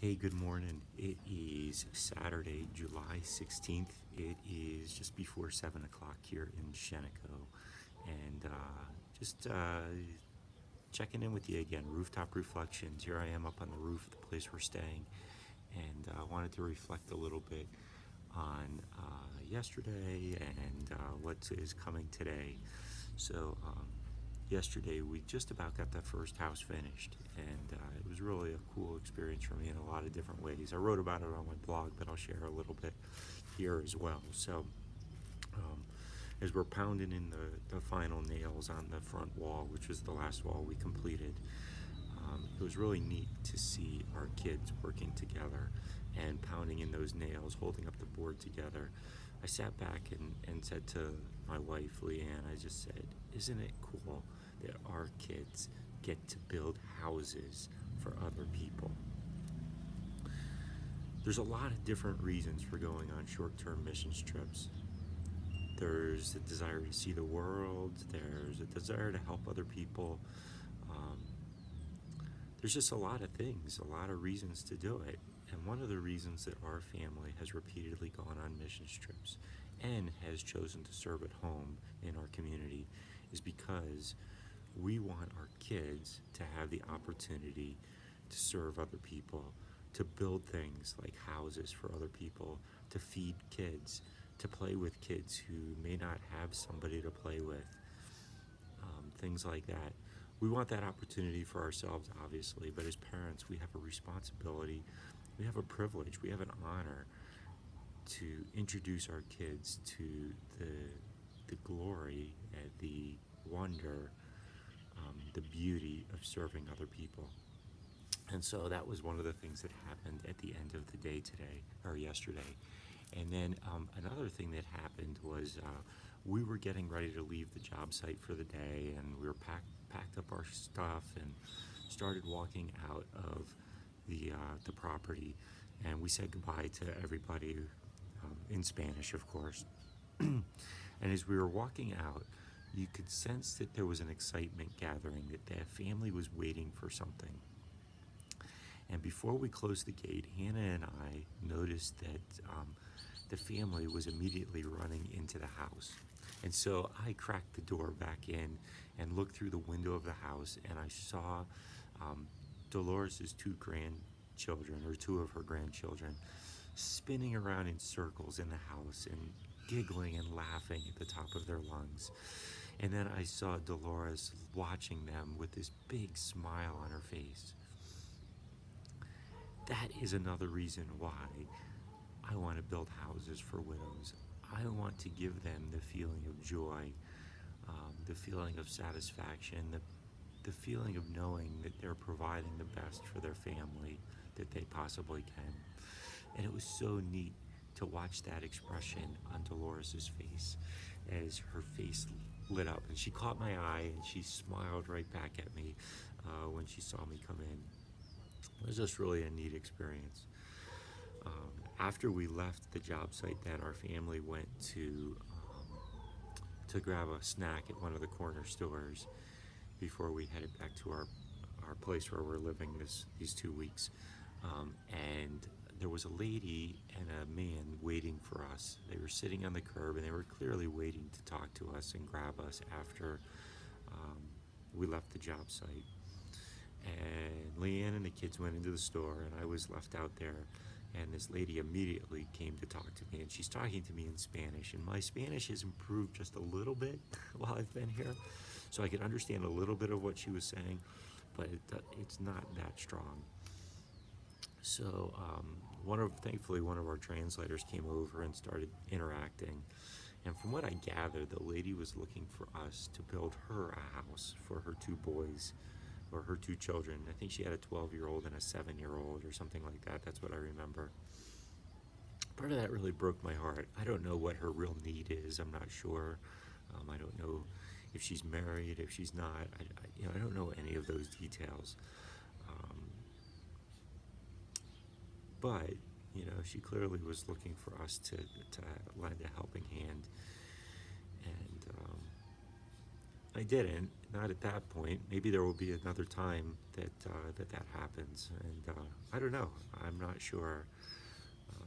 Hey, good morning. It is Saturday, July 16th. It is just before 7 o'clock here in Xenacoj. And just checking in with you again. Rooftop Reflections. Here I am up on the roof of the place we're staying. And I wanted to reflect a little bit on yesterday and what is coming today. So, yesterday we just about got that first house finished, and it was really a cool experience for me in a lot of different ways. I wrote about it on my blog, but I'll share a little bit here as well. So um, as we're pounding in the final nails on the front wall, which was the last wall we completed, it was really neat to see our kids working together and pounding in those nails, holding up the board together. I sat back and said to my wife, Leanne, I just said, isn't it cool that our kids get to build houses for other people? There's a lot of different reasons for going on short-term mission trips. There's a desire to see the world. There's a desire to help other people. Um, there's just a lot of things, a lot of reasons to do it. And one of the reasons that our family has repeatedly gone on mission trips and has chosen to serve at home in our community is because we want our kids to have the opportunity to serve other people, to build things like houses for other people, to feed kids, to play with kids who may not have somebody to play with, things like that. We want that opportunity for ourselves, obviously, but as parents, we have a responsibility, we have a privilege, we have an honor to introduce our kids to the glory and the wonder, the beauty of serving other people. And so that was one of the things that happened at the end of the day today, or yesterday. And then another thing that happened was we were getting ready to leave the job site for the day, and we were packed up our stuff and started walking out of the property. And we said goodbye to everybody in Spanish, of course. And as we were walking out, you could sense that there was an excitement gathering, that the family was waiting for something. And before we closed the gate, Hannah and I noticed that the family was immediately running into the house. And so I cracked the door back in and looked through the window of the house, and I saw Dolores' two grandchildren, or two of her grandchildren, spinning around in circles in the house and giggling and laughing at the top of their lungs. And then I saw Dolores watching them with this big smile on her face. That is another reason why I want to build houses for widows. I want to give them the feeling of joy, the feeling of satisfaction, the feeling of knowing that they're providing the best for their family that they possibly can. And it was so neat to watch that expression on Dolores' face as her face lit up. And she caught my eye and she smiled right back at me when she saw me come in. It was just really a neat experience. After we left the job site, then our family went to grab a snack at one of the corner stores before we headed back to our place where we're living these 2 weeks. And there was a lady and a man waiting for us. They were sitting on the curb and they were clearly waiting to talk to us and grab us after we left the job site. And Leanne and the kids went into the store, and I was left out there, and this lady immediately came to talk to me, and she's talking to me in Spanish, and my Spanish has improved just a little bit while I've been here, so I could understand a little bit of what she was saying, but it's not that strong. So thankfully one of our translators came over and started interacting, and from what I gathered, the lady was looking for us to build her a house for her two boys, or her two children. I think she had a 12-year-old and a 7-year-old or something like that. That's what I remember. Part of that really broke my heart. I don't know what her real need is. I'm not sure. I don't know if she's married, if she's not. I don't know any of those details. But she clearly was looking for us to lend a helping hand, and I didn't. not at that point. Maybe there will be another time that happens, and I don't know. I'm not sure.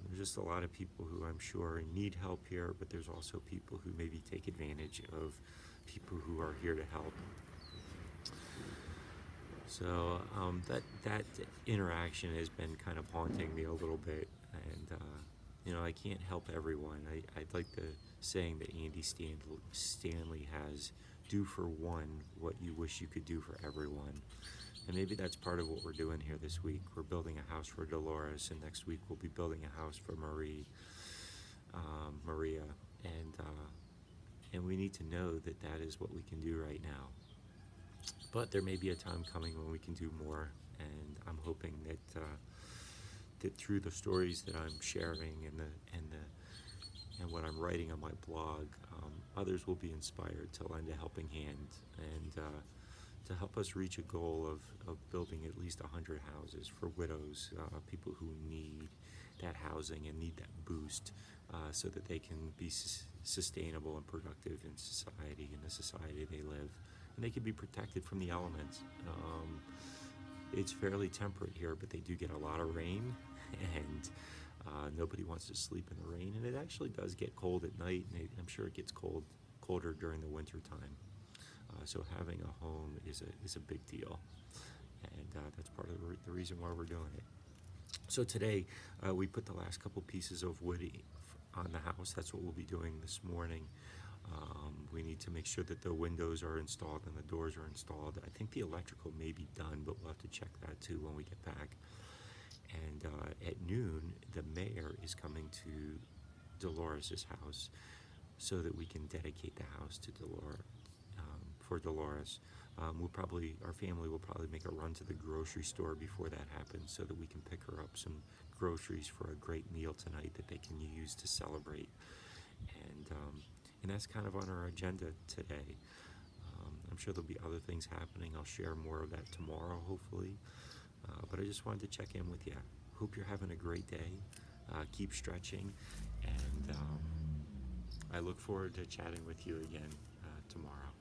There's just a lot of people who I'm sure need help here, but there's also people who maybe take advantage of people who are here to help. So that interaction has been kind of haunting me a little bit, and I can't help everyone. I'd like the saying that Andy Stanley has: "Do for one what you wish you could do for everyone." And maybe that's part of what we're doing here this week. We're building a house for Dolores, and next week we'll be building a house for Maria, and we need to know that that is what we can do right now. But there may be a time coming when we can do more, and I'm hoping that through the stories that I'm sharing and what I'm writing on my blog, others will be inspired to lend a helping hand and to help us reach a goal of building at least 100 houses for widows, people who need that housing and need that boost, so that they can be sustainable and productive in society, in the society they live, and they can be protected from the elements. It's fairly temperate here, but they do get a lot of rain, and nobody wants to sleep in the rain, and it actually does get cold at night, and I'm sure it gets colder during the winter time. So having a home is a big deal, and that's part of the reason why we're doing it. So today we put the last couple pieces of wood on the house. That's what we'll be doing this morning. We need to make sure that the windows are installed and the doors are installed. I think the electrical may be done, but we'll have to check that too when we get back. And at noon, the mayor is coming to Dolores' house so that we can dedicate the house to for Dolores. Our family will probably make a run to the grocery store before that happens so that we can pick her up some groceries for a great meal tonight that they can use to celebrate. And that's kind of on our agenda today. I'm sure there'll be other things happening. I'll share more of that tomorrow, hopefully. But I just wanted to check in with you. Hope you're having a great day. Keep stretching, and I look forward to chatting with you again tomorrow.